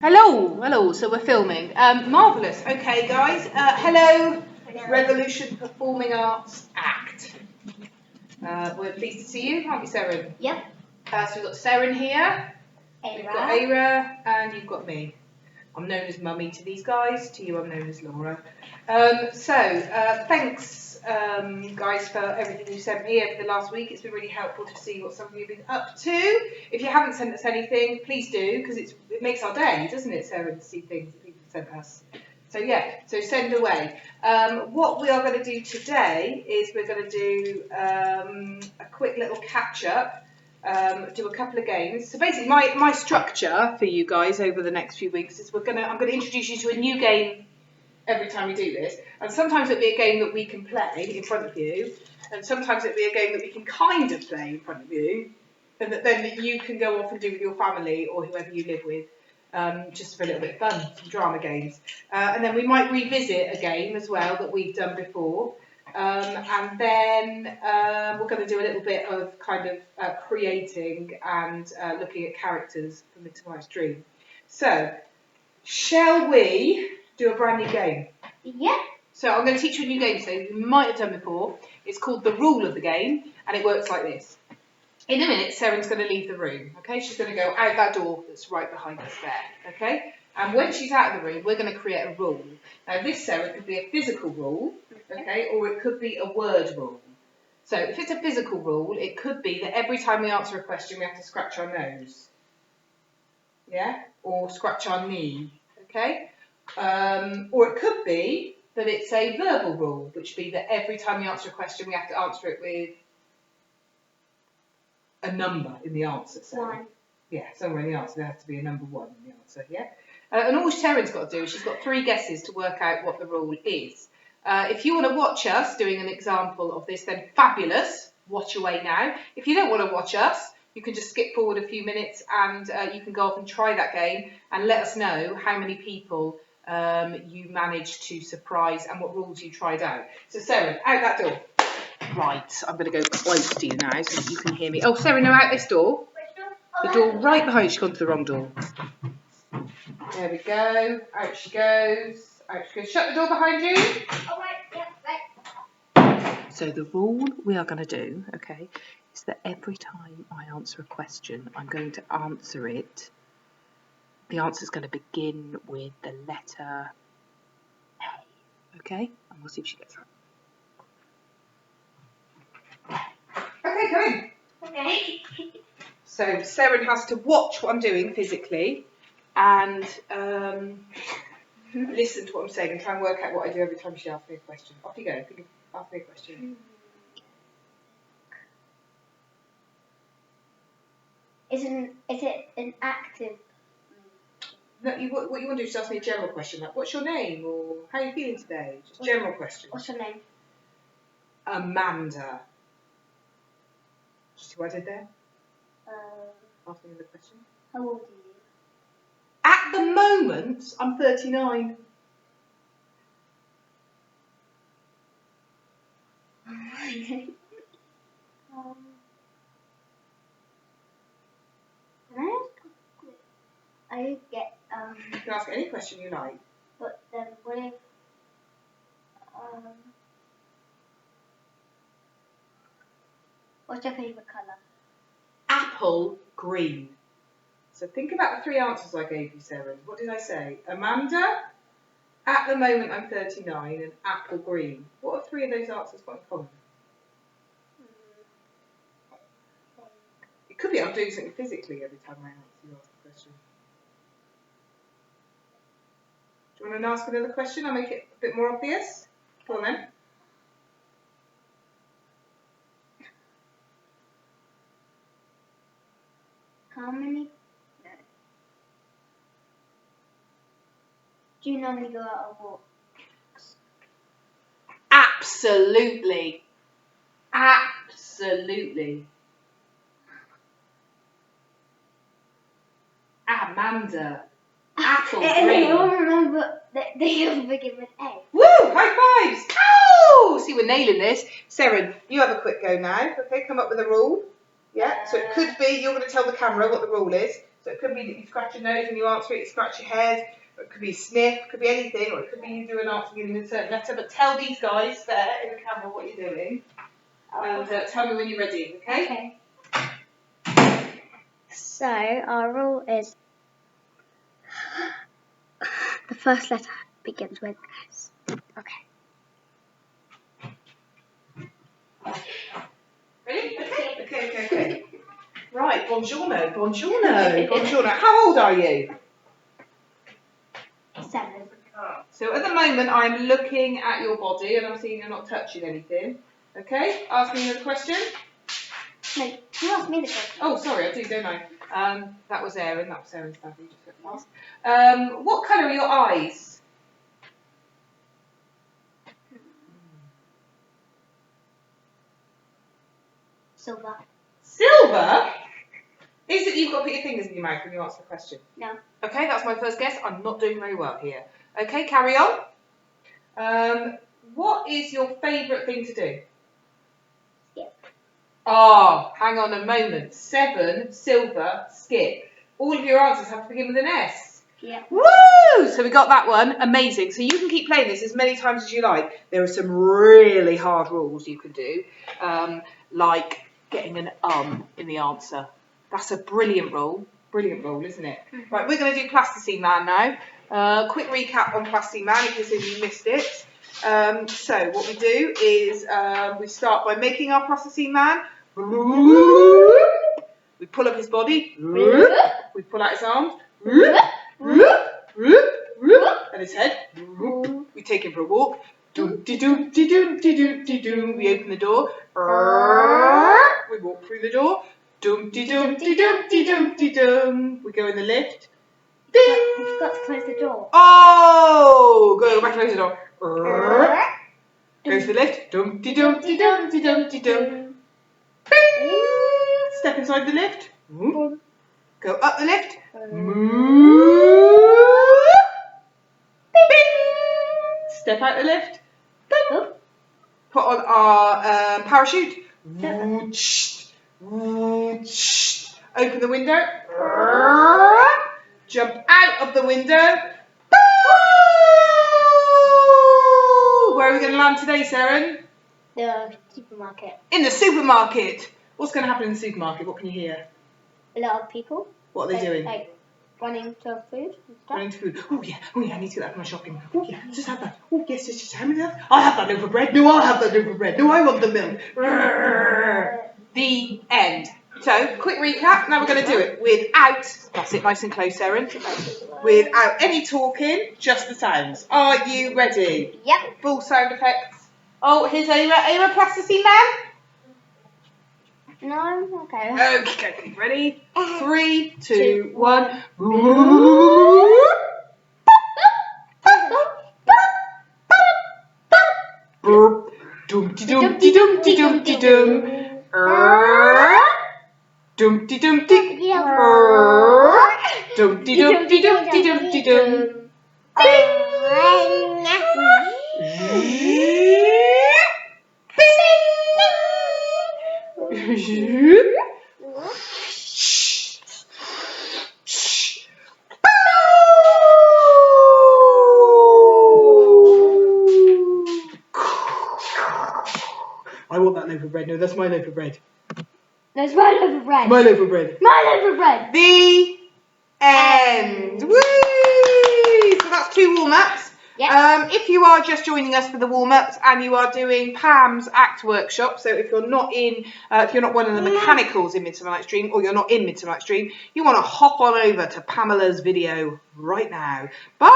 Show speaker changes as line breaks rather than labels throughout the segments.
Hello, so we're filming. Marvellous. Okay, guys. Hello, Revolution Performing Arts Act. We're pleased to see you, aren't we, Seren?
Yep.
So we've got Seren here,
Aira.
we've got Aira, and you've got me. I'm known as Mummy to these guys, to you I'm known as Laura. Thanks, guys, for everything you sent me over the last week. It's been really helpful to see what some of you have been up to. If you haven't sent us anything, please do, because it makes our day, doesn't it, Sarah, to see things that people have sent us. So yeah, so send away. What we are going to do today is we're going to do a quick little catch-up. Do a couple of games. So basically my structure for you guys over the next few weeks is I'm going to introduce you to a new game every time we do this. And sometimes it'll be a game that we can play in front of you, and sometimes it'll be a game that we can kind of play in front of you, and that you can go off and do with your family or whoever you live with, just for a little bit of fun, some drama games. And then we might revisit a game as well that we've done before. And then we're going to do a little bit of kind of creating and looking at characters for Midsummer Dream. So, shall we do a brand new game?
Yeah.
So I'm going to teach you a new game today you might have done before. It's called The Rule of the Game, and it works like this. In a minute, Seren's going to leave the room, okay? She's going to go out that door that's right behind us there, okay? And when she's out of the room, we're going to create a rule. Now, this, Sarah, could be a physical rule, okay? Or it could be a word rule. So if it's a physical rule, it could be that every time we answer a question, we have to scratch our nose. Yeah? Or scratch our knee, okay? Or it could be that it's a verbal rule, which would be that every time we answer a question, we have to answer it with a number in the answer. So,
one.
Yeah, somewhere in the answer there has to be a number 1 in the answer, yeah? And all Sharon's got to do is she's got 3 guesses to work out what the rule is. If you want to watch us doing an example of this, then fabulous, watch away now. If you don't want to watch us, you can just skip forward a few minutes and you can go off and try that game and let us know how many people you managed to surprise and what rules you tried out. So Sarah, out that door. Right, I'm going to go close to you now so that you can hear me. Oh, Sarah, no, out this door. The door right behind you. She's gone to the wrong door. There we go. Out she goes. Out she goes. Shut the door behind you.
Oh, right. Yep, right.
So the rule we are going to do, okay, is that every time I answer a question, I'm going to answer it. The answer is going to begin with the letter A, okay? And we'll see if she gets that. Okay, go in.
Okay.
So Seren has to watch what I'm doing physically and listen to what I'm saying and try and work out what I do every time she asks me a question. Off you go. Ask me a question.
Is it an active?
No, what you want to do is ask me a general question, like what's your name or how are you feeling today? Just general questions.
What's your name?
Amanda. See what I did there? Ask me another question.
How old are you?
At the moment, I'm 39.
I get
You can ask any question you like.
But then what if what's your favourite colour?
Apple green. So think about the 3 answers I gave you, Sarah. What did I say? Amanda, at the moment I'm 39, and apple green. What have 3 of those answers got in common? It could be I'm doing something physically every time I ask the question. Do you want to ask another question? I'll make it a bit more obvious. Go on then.
How many? No. Do you normally go out on walks?
Absolutely. Absolutely. Amanda. Apple green.
I don't remember that they all begin with A.
Woo! High fives! Ow! See, we're nailing this. Seren, you have a quick go now. Okay, come up with a rule. Yeah, so it could be you're going to tell the camera what the rule is. So it could be that you scratch your nose and you answer it, you scratch your head, or it could be a sniff, it could be anything, or it could be you do an answer beginning with a certain letter. But tell these guys there in the camera what you're doing, and tell me when you're ready, okay?
So our rule is the first letter begins with S. Okay.
Ready? Okay. Right, buongiorno. How old are you?
7.
So at the moment I'm looking at your body and I'm seeing you're not touching anything. Okay, ask me another question.
No, you asked me the question.
Oh, sorry, I do, don't I? That was Aaron's stuff, you just went past. What colour are your eyes?
Silver.
Silver? Is it you've got to put your fingers in your mouth when you answer the question?
No.
Okay, that's my first guess. I'm not doing very well here. Okay, carry on. What is your favourite thing to do?
Skip.
Ah, hang on a moment. 7, silver, skip. All of your answers have to begin with an S.
Yeah.
Woo! So we got that one. Amazing. So you can keep playing this as many times as you like. There are some really hard rules you can do, like getting an in the answer. That's a brilliant rule. Brilliant rule, isn't it? Mm-hmm. Right, we're going to do Plasticine Man now. Quick recap on Plasticine Man in case you missed it. So what we do is we start by making our Plasticine Man. We pull up his body. We pull out his arms. And his head. We take him for a walk. We open the door. We walk through the door. We go in the lift. Ding!
You forgot to close the door.
Oh! Go back and close the door. Go to the lift. Bing! Step inside the lift. Go up the lift. Bing! Step out the lift. Put on our parachute. Open the window. Jump out of the window. Where are we going to land today, Saren?
The supermarket.
In the supermarket. What's going to happen in the supermarket? What can you hear?
A lot of people.
What are they doing?
Like running to food and stuff.
Running to food. Oh yeah, I need to get that for my shopping. Oh yeah, just have that. Oh yes, just have that. I'll have that loaf of bread. No, I'll have that loaf of bread. No, I want the milk. The end. So, quick recap. Now we're going to do it without, that's it, nice and close, Erin. Without any talking, just the sounds. Are you ready?
Yep.
Full sound effects. Oh, here's Ava Plasticine Man.
No, okay.
Okay, ready? 3, 2, 1. Dumpty dumpty dumpty dumpty dum. Dumpty dumpty. Dumpty dumpty dumpty dumpty dum. Bing. I want that loaf of bread. No, that's my loaf of bread.
There's my loaf of bread.
My loaf of bread.
My loaf of bread.
The end. Woo! So that's 2 warm-ups.
Yep.
If you are just joining us for the warm-ups and you are doing Pam's act workshop, so if you're not one of the mechanicals in Midsummer Night's Dream, or you're not in Midsummer Night's Dream, you want to hop on over to Pamela's video right now. Bye!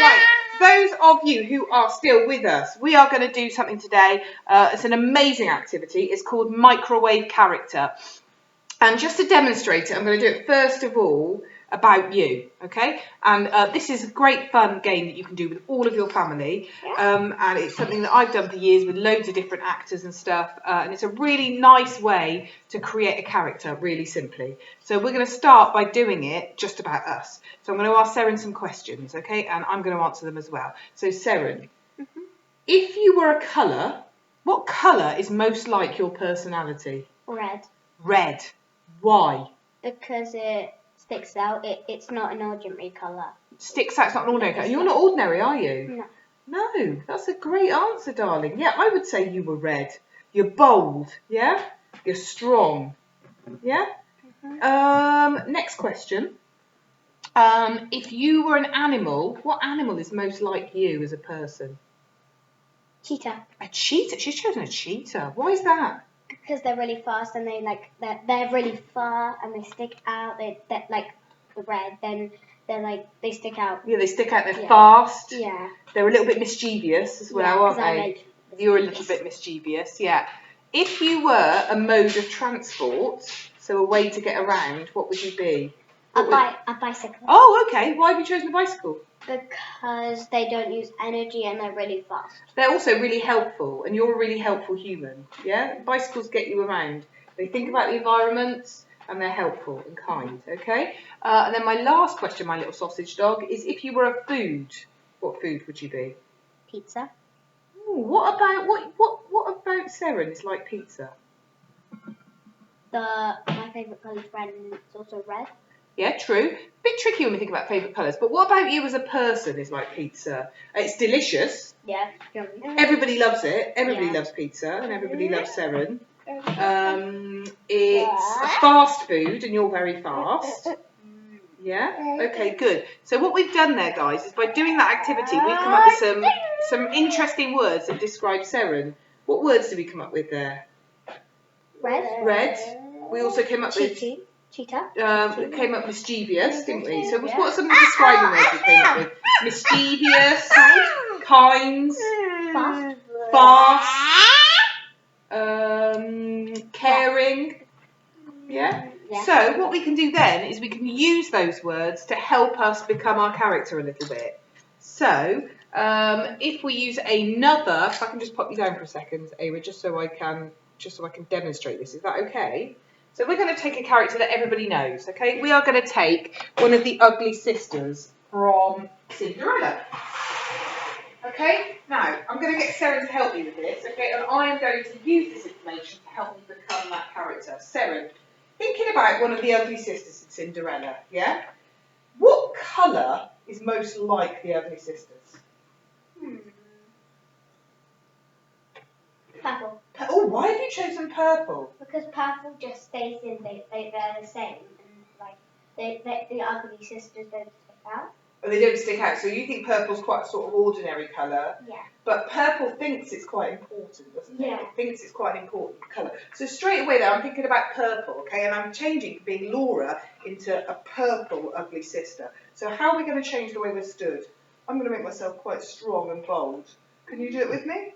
Right, those of you who are still with us, we are going to do something today. It's an amazing activity. It's called Microwave Character. And just to demonstrate it, I'm going to do it first of all about you, okay? And this is a great fun game that you can do with all of your family. And it's something that I've done for years with loads of different actors and stuff. And it's a really nice way to create a character, really simply. So we're going to start by doing it just about us. So I'm going to ask Seren some questions, okay? And I'm going to answer them as well. So Seren, if you were a colour, what colour is most like your personality?
Red.
Red. Why?
Because it sticks out. It's not an ordinary colour.
Sticks out, it's not an ordinary colour. You're not ordinary, are you?
No.
No, that's a great answer, darling. Yeah, I would say you were red. You're bold, yeah? You're strong, yeah? Next question. If you were an animal, what animal is most like you as a person?
Cheetah.
A cheetah? She's chosen a cheetah. Why is that?
Because they're really fast and they're really far and they stick out. They're like the red. Then they stick out.
Yeah, they stick out. They're fast.
Yeah.
They're a little bit mischievous as well, aren't they? You're a little bit mischievous, yeah. If you were a mode of transport, so a way to get around, what would you be?
A bicycle.
Oh, okay. Why have you chosen a bicycle?
Because they don't use energy and they're really fast.
They're also really helpful, and you're a really helpful human, yeah? Bicycles get you around. They think about the environment, and they're helpful and kind, okay? And then my last question, my little sausage dog, is if you were a food, what food would you be?
Pizza.
Ooh, what about Seren is like pizza?
My favourite colour is red and it's also red.
Yeah, true. Bit tricky when we think about favourite colours, but what about you as a person is like pizza? It's delicious.
Yeah.
Everybody loves it. Everybody loves pizza, and everybody loves Seren. It's a fast food, and you're very fast. Yeah? Okay, good. So what we've done there, guys, is by doing that activity, we've come up with some interesting words that describe Seren. What words did we come up with there? Red. We also came up with...
Cheetah.
We came up mischievous, didn't we? So what are some of the describing words we came up with? Mischievous, kind, fast, caring. Yeah? So what we can do then is we can use those words to help us become our character a little bit. So if we use another, if I can just pop you down for a second, Ava, just so I can demonstrate this. Is that okay? So we're going to take a character that everybody knows, okay? We are going to take one of the ugly sisters from Cinderella. Okay? Now, I'm going to get Seren to help me with this, okay? And I am going to use this information to help me become that character. Seren, thinking about one of the ugly sisters in Cinderella, yeah? What colour is most like the ugly sisters?
Purple.
Oh, why have you chosen purple?
Because purple just stays in. They're the same. And the ugly sisters don't stick out.
Oh, they don't stick out. So you think purple's quite a sort of ordinary colour.
Yeah.
But purple thinks it's quite important, doesn't it?
Yeah.
It thinks it's quite an important colour. So straight away there, I'm thinking about purple, okay? And I'm changing from being Laura into a purple ugly sister. So how are we going to change the way we're stood? I'm going to make myself quite strong and bold. Can you do it with me?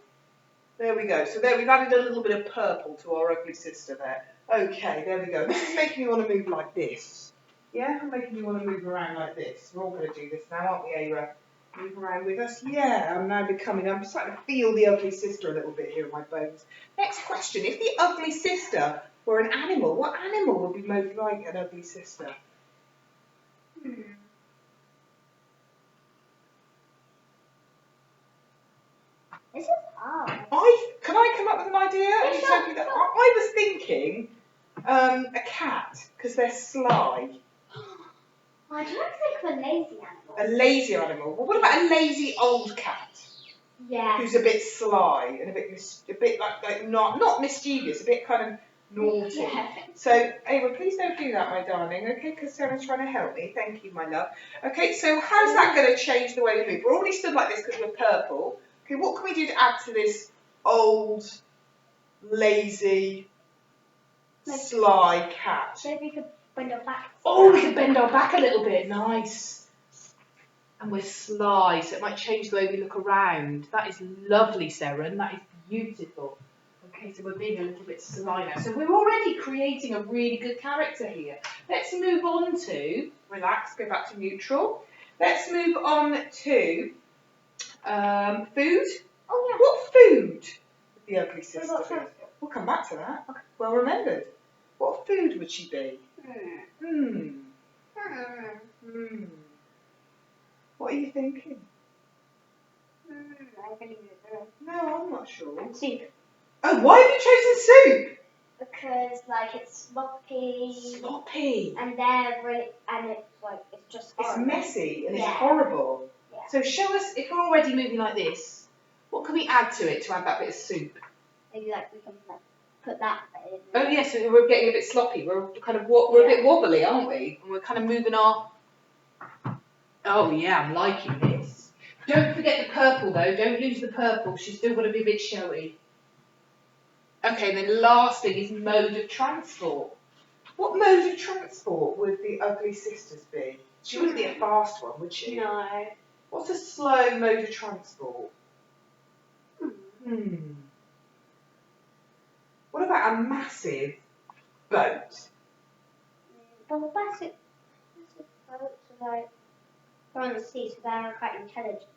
There we go. So there we've added a little bit of purple to our ugly sister there. Okay, there we go. This is making me want to move like this. Yeah, I'm making you want to move around like this. We're all going to do this now, aren't we, Ava? Move around with us. Yeah, I'm starting to feel the ugly sister a little bit here in my bones. Next question. If the ugly sister were an animal, what animal would be most like an ugly sister?
This is hard.
Can I come up with an idea? I was thinking a cat, because they're sly.
I'd like to think of a lazy animal.
A lazy animal. Well, what about a lazy old cat?
Yeah.
Who's a bit sly and a bit like not mischievous, a bit kind of naughty.
Yeah.
So, Ava, please don't do that, my darling, okay? Because Sarah's trying to help me. Thank you, my love. Okay, so how's that going to change the way we move? We're already stood like this because we're purple. Okay, what can we do to add to this old, lazy, sly cat?
Maybe we could bend our back.
Oh, we could bend our back a little bit. Nice. And we're sly, so it might change the way we look around. That is lovely, Seren. That is beautiful. Okay, so we're being a little bit sly now. So we're already creating a really good character here. Let's move on to, relax, go back to neutral. Let's move on to food.
Oh, yeah.
What food would the ugly sister
What
be?
food?
We'll come back to that.
Okay.
Well remembered. What food would she be? What are you thinking?
I really don't know.
No, I'm not sure.
Soup.
Oh, why have you chosen soup?
because like it's sloppy.
Sloppy.
And they're really, and it's like it's just
It's
horrible.
messy and it's
Yeah.
horrible.
Yeah.
So show us, if we're already moving like this, what can we add to it to add that bit of soup?
Maybe like we can like put that in.
Oh yes, so we're getting a bit sloppy. We're kind of we're a bit wobbly, aren't we? And we're kind of moving our. Oh yeah, I'm liking this. Don't forget the purple though. Don't lose the purple. She's still got to be a bit showy. Okay, and then last thing is mode of transport. What mode of transport would the ugly sisters be? She wouldn't be a fast one, would she?
No.
What's a slow mode of transport? What about a massive boat?
But the massive boats are like they're on the sea, so they're quite intelligent.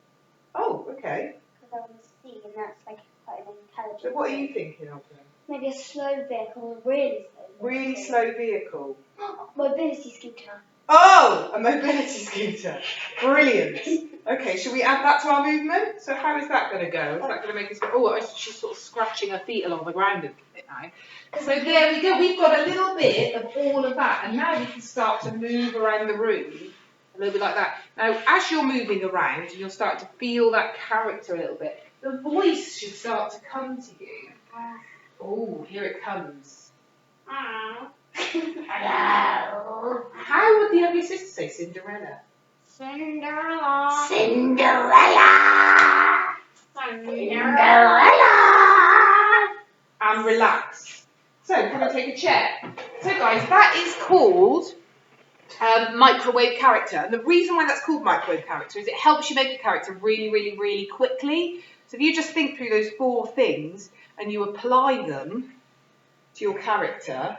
Oh, okay.
Because they're on the sea, and that's like quite an intelligent.
So what are you thinking of then?
Maybe a slow vehicle, really slow.
Really slow vehicle.
Mobility scooter.
Oh, a mobility scooter. Brilliant. Okay, shall we add that to our movement? So how is that going to go? Is that going to make us go, oh, she's sort of scratching her feet along the ground a bit now. So there we go. We've got a little bit of all of that. And now we can start to move around the room a little bit like that. Now, as you're moving around, you'll start to feel that character a little bit. The voice should start to come to you. Oh, here it comes. Hello. How would the ugly sister say Cinderella?
Cinderella.
Cinderella. Cinderella. And relax. So, come and take a chair. So, guys, that is called microwave character. And the reason why that's called microwave character is it helps you make a character really, really, really quickly. So, if you just think through those 4 things and you apply them to your character,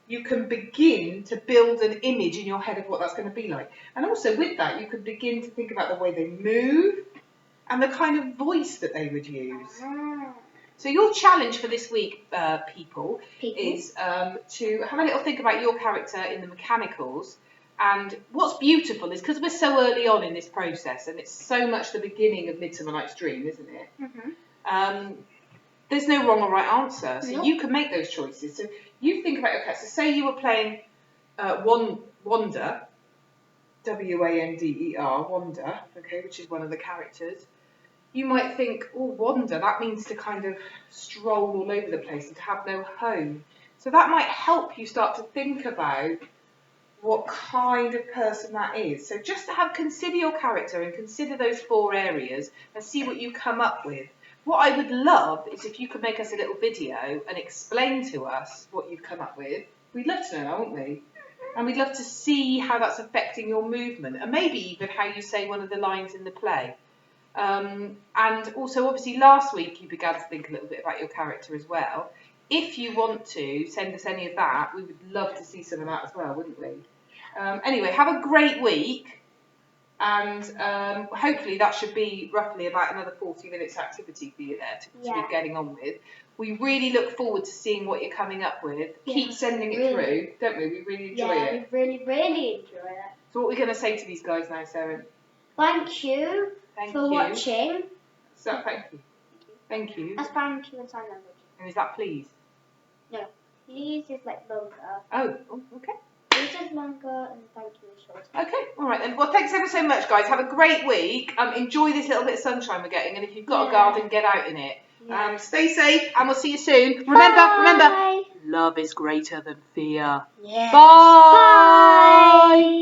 you can begin to build an image in your head of what that's going to be like. And also with that, you can begin to think about the way they move and the kind of voice that they would use. So your challenge for this week, people, is to have a little think about your character in the mechanicals. And what's beautiful is because we're so early on in this process, and it's so much the beginning of Midsummer Night's Dream, isn't it? There's no wrong or right answer, so you can make those choices. So you think about your character. So say you were playing Wanda, W-A-N-D-E-R, Wanda, okay, which is one of the characters. You might think, oh, Wanda, that means to kind of stroll all over the place and to have no home. So that might help you start to think about what kind of person that is. So just to consider your character and consider those 4 areas and see what you come up with. What I would love is if you could make us a little video and explain to us what you've come up with. We'd love to know, wouldn't we? And we'd love to see how that's affecting your movement and maybe even how you say one of the lines in the play. And also, obviously, last week you began to think a little bit about your character as well. If you want to send us any of that, we would love to see some of that as well, wouldn't we? Anyway, have a great week. And hopefully that should be roughly about another 40 minutes activity for you there to be getting on with. We really look forward to seeing what you're coming up with. Yeah, keep sending it through, don't we? We really enjoy it.
Yeah, we really, really enjoy it.
So what are we going to say to these guys now, Sarah?
Thank you for watching.
So, thank you. Thank you.
That's thank you in sign language.
And is that please?
No. Please is like longer.
Oh, okay.
Please is longer and thank you is shorter.
Okay, all right then. Well, thanks ever so much, guys. Have a great week. Enjoy this little bit of sunshine we're getting, and if you've got a garden, get out in it. Yeah. Stay safe, and we'll see you soon. Remember, love is greater than fear.
Yes.
Bye.
Bye.